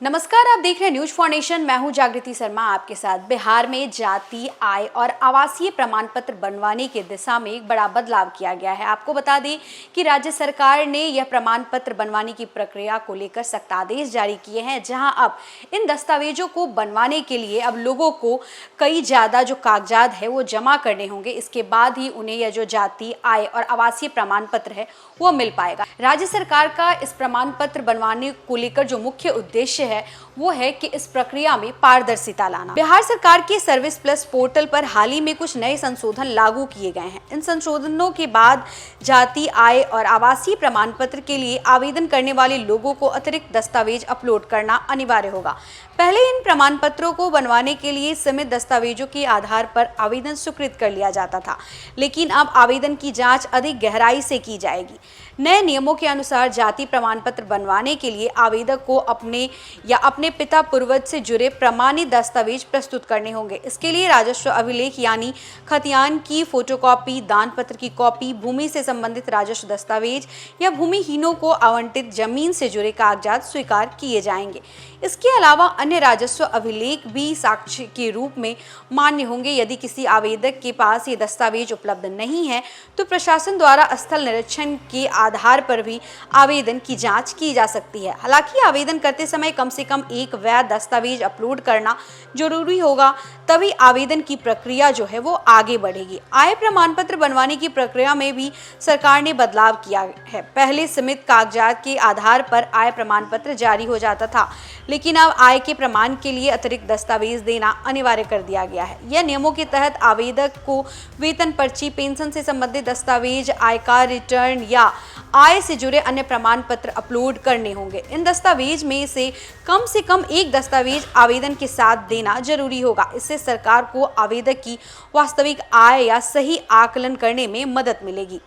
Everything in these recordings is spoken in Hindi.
नमस्कार, आप देख रहे हैं न्यूज फॉर नेशन। मैं हूं जागृति शर्मा आपके साथ। बिहार में जाति, आय और आवासीय प्रमाण पत्र बनवाने की दिशा में एक बड़ा बदलाव किया गया है। आपको बता दें कि राज्य सरकार ने यह प्रमाण पत्र बनवाने की प्रक्रिया को लेकर सख्त आदेश जारी किए हैं, जहां अब इन दस्तावेजों को बनवाने के लिए अब लोगों को कई ज्यादा जो कागजात है वो जमा करने होंगे। इसके बाद ही उन्हें यह जो जाति, आय और आवासीय प्रमाण पत्र है वो मिल पाएगा। राज्य सरकार का इस प्रमाण पत्र बनवाने को लेकर जो मुख्य उद्देश्य है वो है कि इस प्रक्रिया में पारदर्शिता लाना। बिहार सरकार के सर्विस प्लस पोर्टल पर हाल ही में कुछ नए संशोधन लागू किए गए हैं। इन संशोधनों के बाद जाति, आय और आवासीय प्रमाण पत्र के लिए आवेदन करने वाले लोगों को अतिरिक्त दस्तावेज अपलोड करना अनिवार्य होगा। पहले इन प्रमाण पत्रों को बनवाने के लिए सीमित दस्तावेजों के आधार पर आवेदन स्वीकृत कर लिया जाता था, लेकिन अब आवेदन की जांच अधिक गहराई से की जाएगी। नए नियमों के अनुसार जाति प्रमाण पत्र बनवाने के लिए आवेदक को अपने या अपने पिता पूर्वज से जुड़े प्रमाणित दस्तावेज प्रस्तुत करने होंगे। इसके लिए राजस्व अभिलेख यानी खतियान की फोटोकॉपी, दान पत्र की कॉपी, भूमि से संबंधित राजस्व दस्तावेज या भूमिहीनों को आवंटित जमीन से जुड़े कागजात स्वीकार किए जाएंगे। इसके अलावा अन्य राजस्व अभिलेख भी साक्ष्य के रूप में मान्य होंगे। यदि किसी आवेदक के पास ये दस्तावेज उपलब्ध नहीं है तो प्रशासन द्वारा स्थल निरीक्षण के आधार पर भी आवेदन की जांच की जा सकती है। हालांकि आवेदन करते समय कम से कम एक वैध दस्तावेज अपलोड करना जरूरी होगा, तभी आवेदन की प्रक्रिया जो है वो आगे बढ़ेगी। आय प्रमाण पत्र बनवाने की प्रक्रिया में भी सरकार ने बदलाव किया है। पहले सीमित कागजात के आधार पर आय प्रमाण पत्र जारी हो जाता था, लेकिन अब आय के प्रमाण के लिए अतिरिक्त दस्तावेज देना अनिवार्य कर दिया गया है। यह नियमों के तहत आवेदक को वेतन पर्ची, पेंशन से संबंधित दस्तावेज, आयकर रिटर्न या आय से जुड़े अन्य प्रमाण पत्र अपलोड करने होंगे। इन दस्तावेज में से कम एक दस्तावेज आवेदन के साथ देना जरूरी होगा। इससे सरकार को आवेदक की वास्तविक आय या सही आकलन करने में मदद मिलेगी।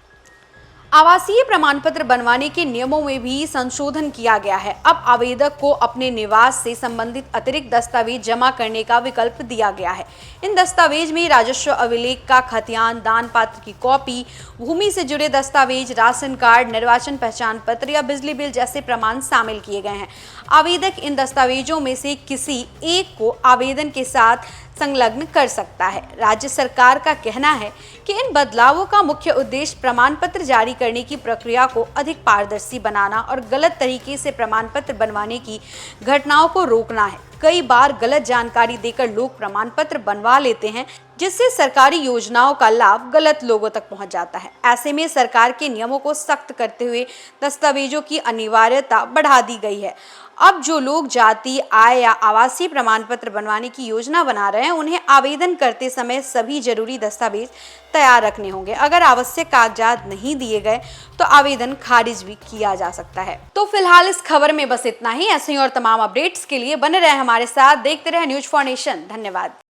आवासीय प्रमाण पत्र बनवाने के नियमों में भी संशोधन किया गया है। अब आवेदक को अपने निवास से संबंधित अतिरिक्त दस्तावेज जमा करने का विकल्प दिया गया है। इन दस्तावेज में राजस्व अभिलेख का खतियान, दान पत्र की कॉपी, भूमि से जुड़े दस्तावेज, राशन कार्ड, निर्वाचन पहचान पत्र या बिजली बिल जैसे प्रमाण शामिल किए गए हैं। आवेदक इन दस्तावेजों में से किसी एक को आवेदन के साथ संलग्न कर सकता है। राज्य सरकार का कहना है कि इन बदलावों का मुख्य उद्देश्य प्रमाण पत्र जारी करने की प्रक्रिया को अधिक पारदर्शी बनाना और गलत तरीके से प्रमाण पत्र बनवाने की घटनाओं को रोकना है। कई बार गलत जानकारी देकर लोग प्रमाण पत्र बनवा लेते हैं, जिससे सरकारी योजनाओं का लाभ गलत लोगों तक पहुंच जाता है। ऐसे में सरकार के नियमों को सख्त करते हुए दस्तावेजों की अनिवार्यता बढ़ा दी गई है। अब जो लोग जाति, आय या आवासीय प्रमाण पत्र बनवाने की योजना बना रहे हैं, उन्हें आवेदन करते समय सभी जरूरी दस्तावेज तैयार रखने होंगे। अगर आवश्यक कागजात नहीं दिए गए तो आवेदन खारिज भी किया जा सकता है। तो फिलहाल इस खबर में बस इतना ही। ऐसे ही और तमाम अपडेट्स के लिए बने रहे हमारे साथ, देखते रहे न्यूज फॉर नेशन। धन्यवाद।